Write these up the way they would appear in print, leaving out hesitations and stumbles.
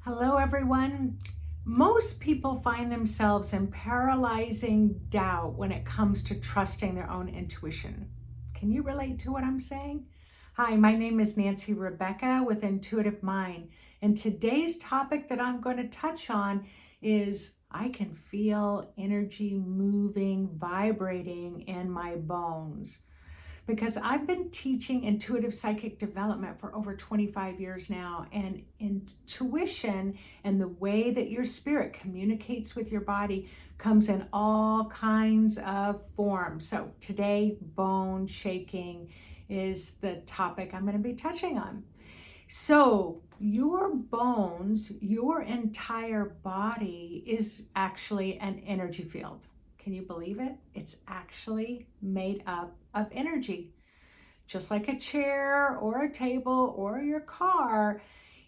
Hello, everyone. Most people find themselves in paralyzing doubt when it comes to trusting their own intuition. Can you relate to what I'm saying? Hi, my name is Nancy Rebecca with Intuitive Mind, and today's topic that I'm going to touch on is I can feel energy moving, vibrating in my bones because I've been teaching intuitive psychic development for over 25 years now. And intuition and the way that your spirit communicates with your body comes in all kinds of forms. So today, bone shaking is the topic I'm going to be touching on. So, your bones, your entire body is actually an energy field. Can you believe it? It's actually made up of energy. Just like a chair or a table or your car,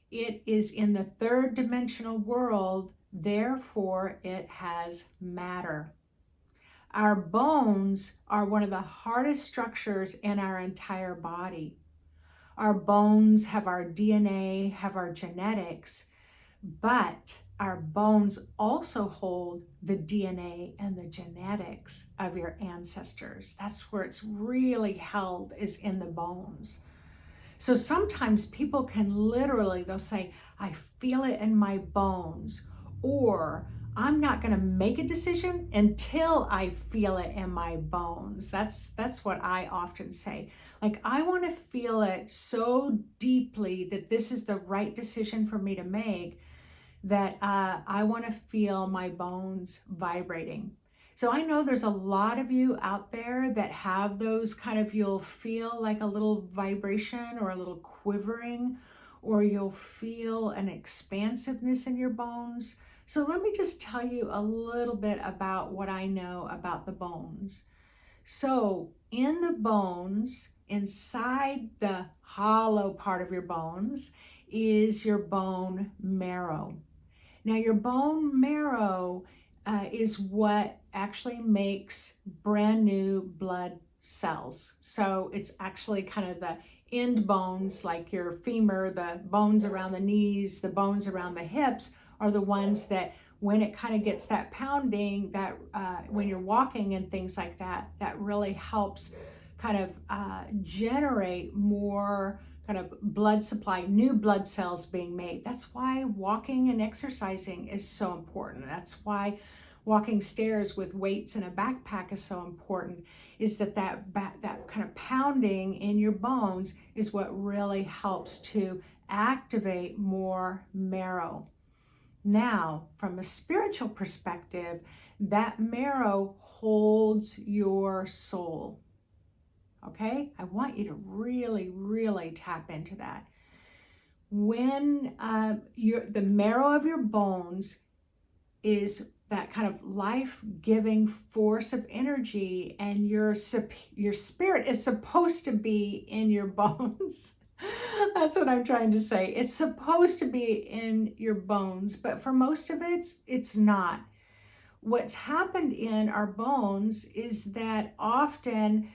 it is in the third dimensional world, therefore, it has matter. Our bones are one of the hardest structures in our entire body. Our bones have our DNA, have our genetics, but our bones also hold the DNA and the genetics of your ancestors. That's where it's really held, is in the bones. So sometimes people can literally, they'll say, I feel it in my bones, or I'm not going to make a decision until I feel it in my bones. That's what I often say. Like, I want to feel it so deeply that this is the right decision for me to make, that I want to feel my bones vibrating. So I know there's a lot of you out there that have those kind of, you'll feel like a little vibration or a little quivering, or you'll feel an expansiveness in your bones. So let me just tell you a little bit about what I know about the bones. So in the bones, inside the hollow part of your bones, is your bone marrow. Now, your bone marrow is what actually makes brand new blood cells. So it's actually kind of the end bones, like your femur, the bones around the knees, the bones around the hips, are the ones that when it kind of gets that pounding, that when you're walking and things like that, that really helps kind of generate more kind of blood supply, new blood cells being made. That's why walking and exercising is so important. That's why walking stairs with weights and a backpack is so important, is that kind of pounding in your bones is what really helps to activate more marrow. Now, from a spiritual perspective, that marrow holds your soul. Okay, I want you to really, really tap into that. When the marrow of your bones is that kind of life-giving force of energy, and your spirit is supposed to be in your bones. That's what I'm trying to say. It's supposed to be in your bones, but for most of it's not. What's happened in our bones is that often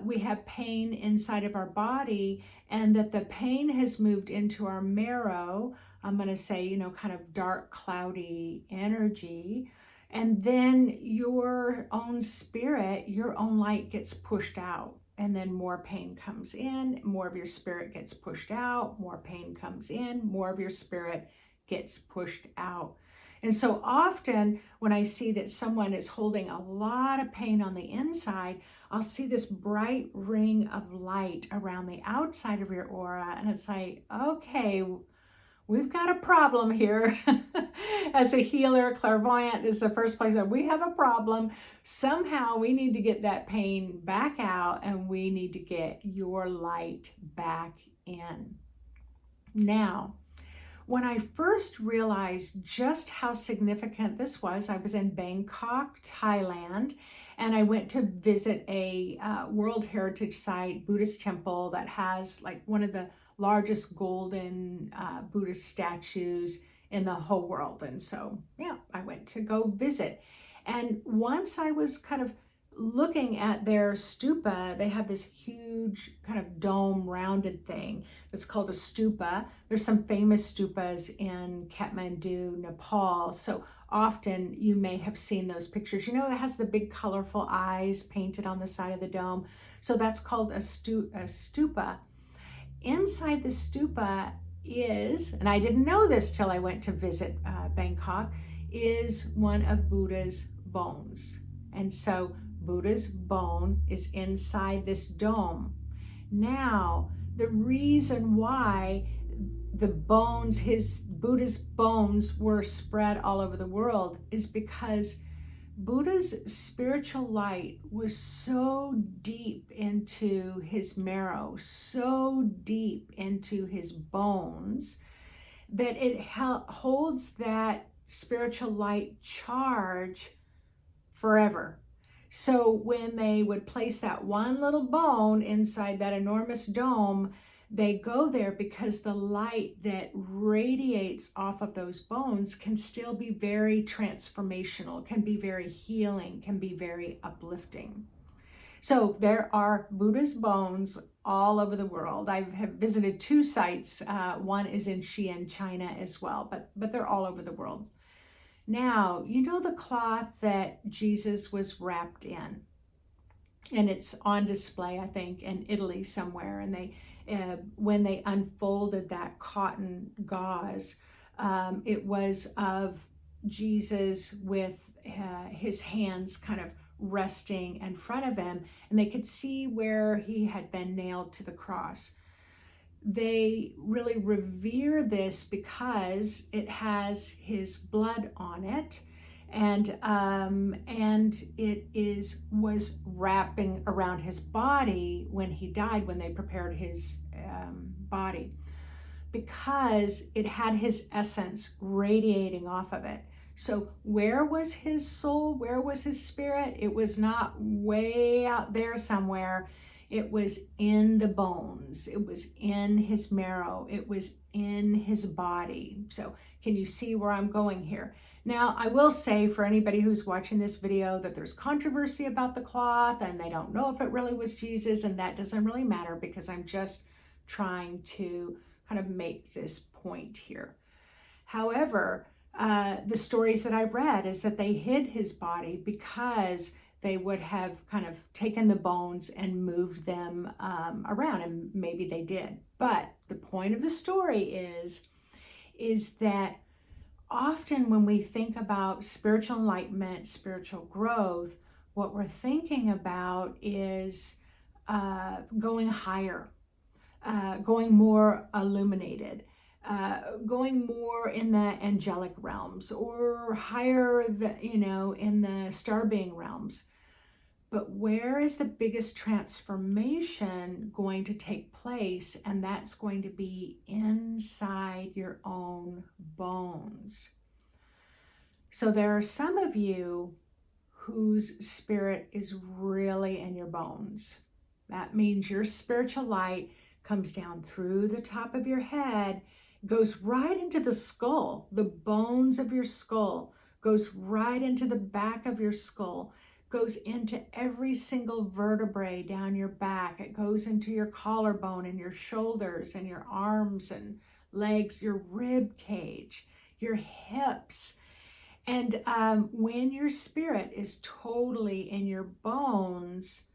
we have pain inside of our body, and that the pain has moved into our marrow. I'm going to say, kind of dark, cloudy energy. And then your own spirit, your own light gets pushed out. And then more pain comes in, more of your spirit gets pushed out, more pain comes in, more of your spirit gets pushed out. And so often when I see that someone is holding a lot of pain on the inside, I'll see this bright ring of light around the outside of your aura. And it's like, okay, we've got a problem here. As a healer, clairvoyant, this is the first place that we have a problem. Somehow we need to get that pain back out, and we need to get your light back in. Now, when I first realized just how significant this was, I was in Bangkok, Thailand, and I went to visit a World Heritage Site Buddhist temple that has like one of the largest golden Buddhist statues in the whole world. And so, yeah, I went to go visit. And once I was kind of looking at their stupa, they have this huge kind of dome rounded thing that's called a stupa. There's some famous stupas in Kathmandu, Nepal. So often you may have seen those pictures. You know, it has the big colorful eyes painted on the side of the dome. So that's called a stupa. Inside the stupa is, and I didn't know this till I went to visit Bangkok, is one of Buddha's bones. And so Buddha's bone is inside this dome. Now, the reason why the bones, Buddha's bones were spread all over the world is because Buddha's spiritual light was so deep into his marrow, so deep into his bones, that it holds that spiritual light charge forever. So when they would place that one little bone inside that enormous dome, they go there because the light that radiates off of those bones can still be very transformational, can be very healing, can be very uplifting. So there are Buddha's bones all over the world. I have visited 2 sites. One is in Xi'an, China as well, but they're all over the world. Now, you know the cloth that Jesus was wrapped in, and it's on display, I think, in Italy somewhere. And they, when they unfolded that cotton gauze, it was of Jesus with his hands kind of resting in front of him, and they could see where he had been nailed to the cross. They really revere this because it has his blood on it, and it was wrapping around his body when he died, when they prepared his body, because it had his essence radiating off of it. So where was his soul? Where was his spirit? It was not way out there somewhere. It was in the bones. It was in his marrow. It was in his body. So can you see where I'm going here? Now, I will say for anybody who's watching this video that there's controversy about the cloth and they don't know if it really was Jesus, and that doesn't really matter because I'm just trying to kind of make this point here. However, the stories that I've read is that they hid his body because they would have kind of taken the bones and moved them around, and maybe they did. But the point of the story is that often when we think about spiritual enlightenment, spiritual growth, what we're thinking about is going higher, going more illuminated, going more in the angelic realms, or higher, in the star being realms. But where is the biggest transformation going to take place? And that's going to be inside your own bones. So there are some of you whose spirit is really in your bones. That means your spiritual light comes down through the top of your head, goes right into the skull, the bones of your skull, goes right into the back of your skull, goes into every single vertebrae down your back. It goes into your collarbone and your shoulders and your arms and legs, your rib cage, your hips. And when your spirit is totally in your bones,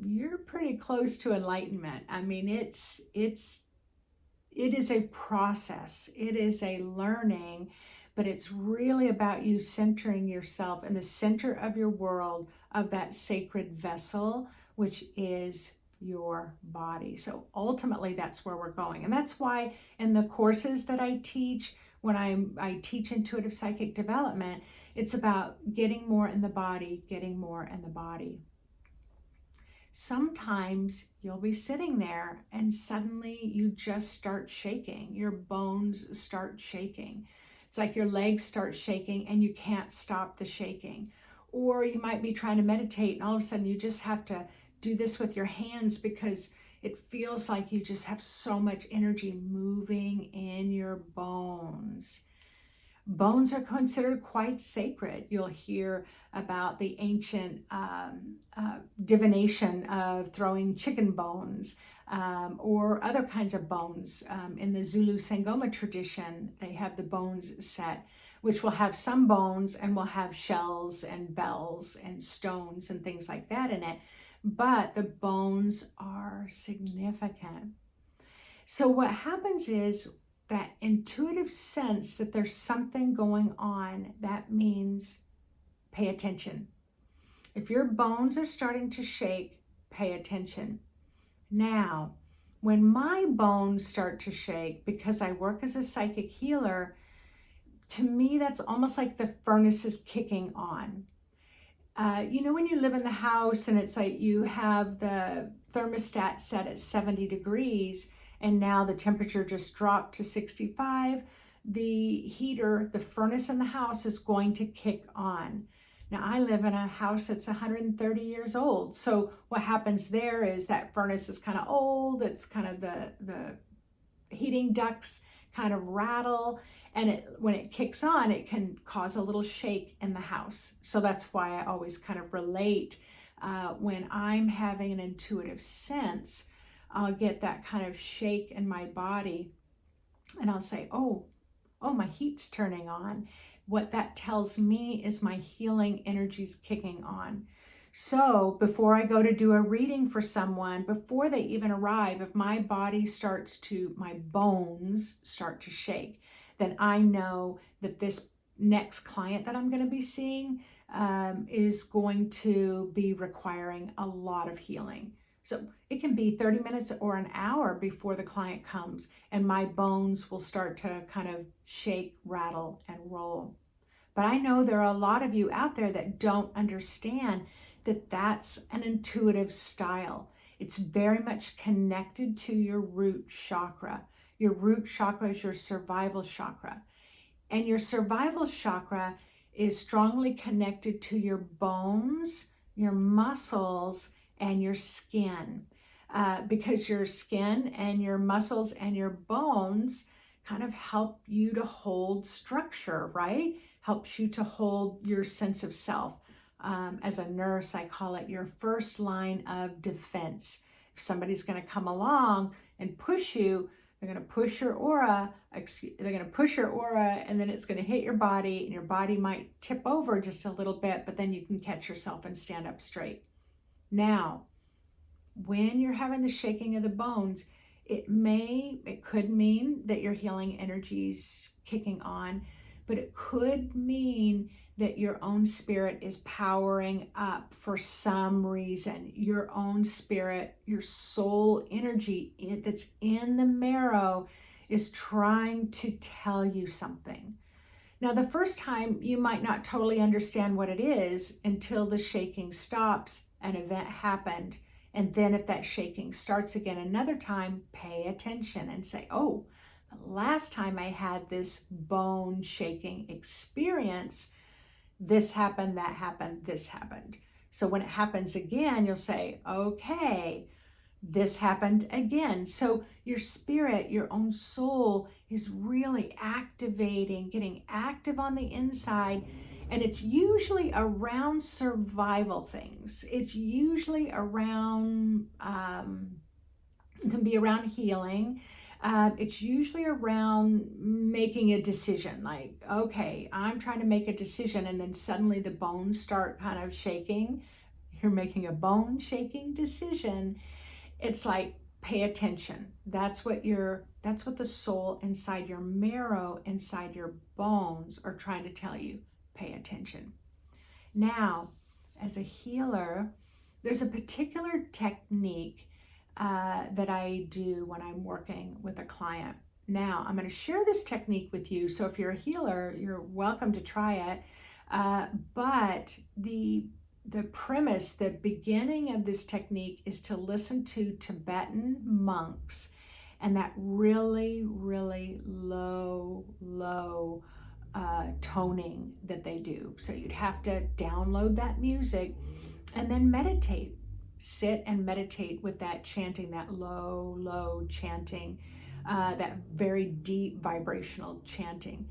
you're pretty close to enlightenment. I mean, it is a process. It is a learning, but it's really about you centering yourself in the center of your world, of that sacred vessel, which is your body. So ultimately, that's where we're going. And that's why in the courses that I teach, when I teach intuitive psychic development, it's about getting more in the body, getting more in the body. Sometimes you'll be sitting there and suddenly you just start shaking. Your bones start shaking. It's like your legs start shaking and you can't stop the shaking. Or you might be trying to meditate and all of a sudden you just have to do this with your hands because it feels like you just have so much energy moving in your bones. Bones are considered quite sacred. You'll hear about the ancient divination of throwing chicken bones or other kinds of bones. In the Zulu Sangoma tradition, they have the bones set, which will have some bones and will have shells and bells and stones and things like that in it. But the bones are significant. So what happens is that intuitive sense that there's something going on, that means pay attention. If your bones are starting to shake, pay attention. Now, when my bones start to shake, because I work as a psychic healer, to me, that's almost like the furnace is kicking on. When you live in the house and it's like you have the thermostat set at 70 degrees and now the temperature just dropped to 65, the heater, the furnace in the house is going to kick on. Now, I live in a house that's 130 years old. So what happens there is that furnace is kind of old. It's kind of the heating ducts kind of rattle. And when it kicks on, it can cause a little shake in the house. So that's why I always kind of relate when I'm having an intuitive sense, I'll get that kind of shake in my body and I'll say, oh, my heat's turning on. What that tells me is my healing energy's kicking on. So before I go to do a reading for someone, before they even arrive, if my bones start to shake, then I know that this next client that I'm going to be seeing is going to be requiring a lot of healing. So it can be 30 minutes or an hour before the client comes and my bones will start to kind of shake, rattle, and roll. But I know there are a lot of you out there that don't understand that that's an intuitive style. It's very much connected to your root chakra. Your root chakra is your survival chakra. And your survival chakra is strongly connected to your bones, your muscles, and your skin. Because your skin and your muscles and your bones kind of help you to hold structure, right? Helps you to hold your sense of self. As a nurse, I call it your first line of defense. If somebody's going to come along and push you, they're going to push your aura, and then it's going to hit your body, and your body might tip over just a little bit, but then you can catch yourself and stand up straight. Now, when you're having the shaking of the bones, it could mean that your healing energy's kicking on, but it could mean that your own spirit is powering up for some reason. Your own spirit, your soul energy that's in the marrow is trying to tell you something. Now, the first time you might not totally understand what it is until the shaking stops, an event happened. And then if that shaking starts again another time, pay attention and say, oh, the last time I had this bone shaking experience, this happened, that happened, this happened. So when it happens again, you'll say, okay, this happened again. So your spirit, your own soul is really activating, getting active on the inside. And it's usually around survival things. It's usually around, it can be around healing. It's usually around making a decision, like, okay, I'm trying to make a decision, and then suddenly the bones start kind of shaking. You're making a bone shaking decision. It's like, pay attention. That's what the soul inside your marrow, inside your bones are trying to tell you. Pay attention. Now, as a healer, there's a particular technique that I do when I'm working with a client. Now, I'm going to share this technique with you. So if you're a healer, you're welcome to try it. But the premise, the beginning of this technique is to listen to Tibetan monks and that really, really low toning that they do. So you'd have to download that music and then meditate. Sit and meditate with that chanting, that low chanting, that very deep vibrational chanting.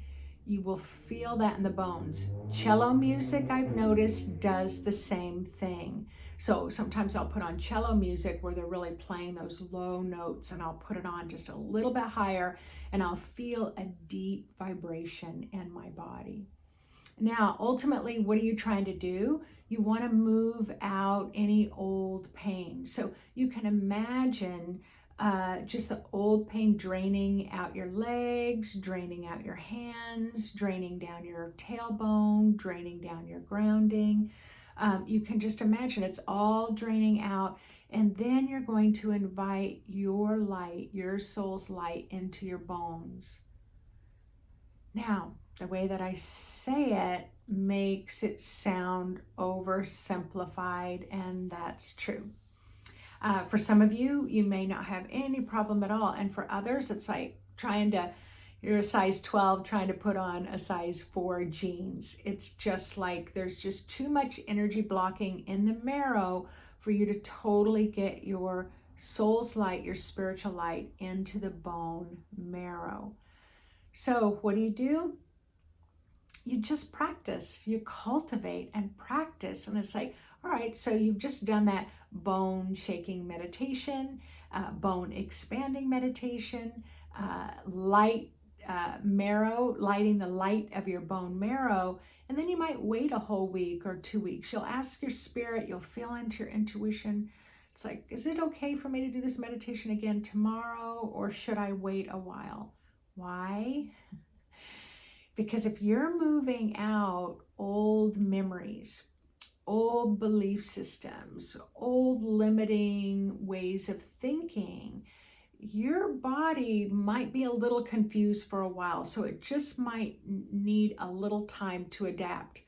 You will feel that in the bones. Cello music, I've noticed, does the same thing. So sometimes I'll put on cello music where they're really playing those low notes, and I'll put it on just a little bit higher, and I'll feel a deep vibration in my body. Now, ultimately, what are you trying to do? You want to move out any old pain. So you can imagine just the old pain draining out your legs, draining out your hands, draining down your tailbone, draining down your grounding. You can just imagine it's all draining out. And then you're going to invite your light, your soul's light, into your bones. Now, the way that I say it makes it sound oversimplified, and that's true. For some of you, you may not have any problem at all. And for others, it's like you're a size 12 trying to put on a size 4 jeans. It's just like there's just too much energy blocking in the marrow for you to totally get your soul's light, your spiritual light into the bone marrow. So what do? You just practice, you cultivate and practice. And it's like, all right, so you've just done that bone shaking meditation, bone expanding meditation, light marrow, lighting the light of your bone marrow. And then you might wait a whole week or 2 weeks. You'll ask your spirit, you'll feel into your intuition. It's like, is it okay for me to do this meditation again tomorrow, or should I wait a while? Why? Because if you're moving out old memories, old belief systems, old limiting ways of thinking, your body might be a little confused for a while. So it just might need a little time to adapt.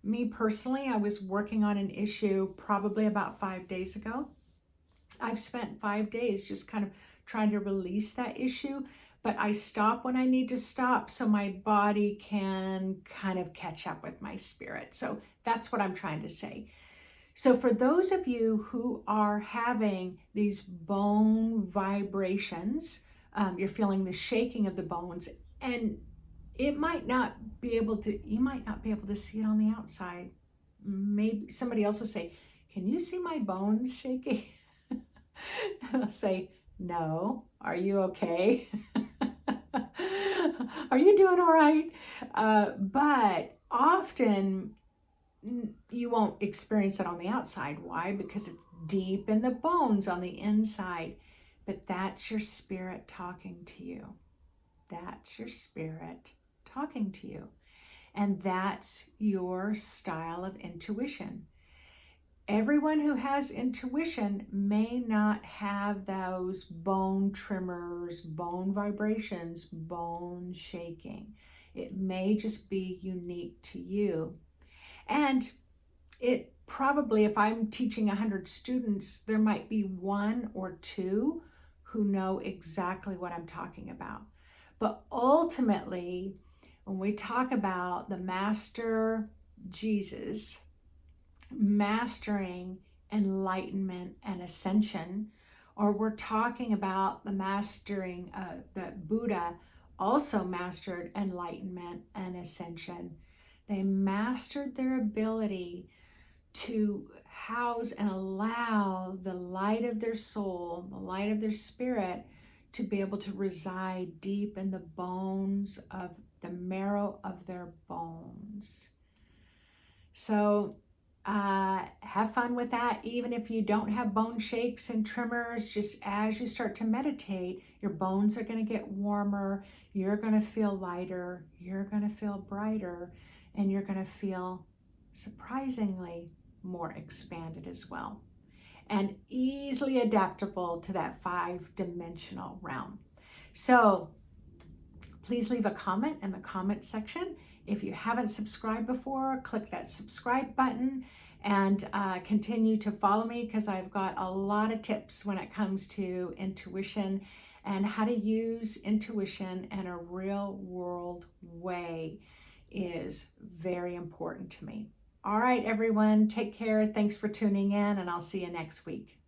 Me personally, I was working on an issue probably about 5 days ago. I've spent 5 days just kind of trying to release that issue, but I stop when I need to stop so my body can kind of catch up with my spirit. So that's what I'm trying to say. So for those of you who are having these bone vibrations, you're feeling the shaking of the bones, and you might not be able to see it on the outside. Maybe somebody else will say, "Can you see my bones shaking?" And I'll say, "No. Are you okay?" Are you doing all right? But often you won't experience it on the outside. Why? Because it's deep in the bones on the inside. But that's your spirit talking to you. That's your spirit talking to you. And that's your style of intuition. Everyone who has intuition may not have those bone tremors, bone vibrations, bone shaking. It may just be unique to you. And it probably, if I'm teaching 100 students, there might be 1 or 2 who know exactly what I'm talking about. But ultimately, when we talk about the Master Jesus, mastering enlightenment and ascension, or we're talking about the mastering that Buddha also mastered enlightenment and ascension. They mastered their ability to house and allow the light of their soul, the light of their spirit, to be able to reside deep in the bones of the marrow of their bones. So have fun with that. Even if you don't have bone shakes and tremors, just as you start to meditate, your bones are going to get warmer, you're going to feel lighter, you're going to feel brighter, and you're going to feel surprisingly more expanded as well, and easily adaptable to that 5-dimensional realm. So please leave a comment in the comment section. If you haven't subscribed before, click that subscribe button and continue to follow me, because I've got a lot of tips when it comes to intuition and how to use intuition in a real world way is very important to me. All right, everyone, take care. Thanks for tuning in, and I'll see you next week.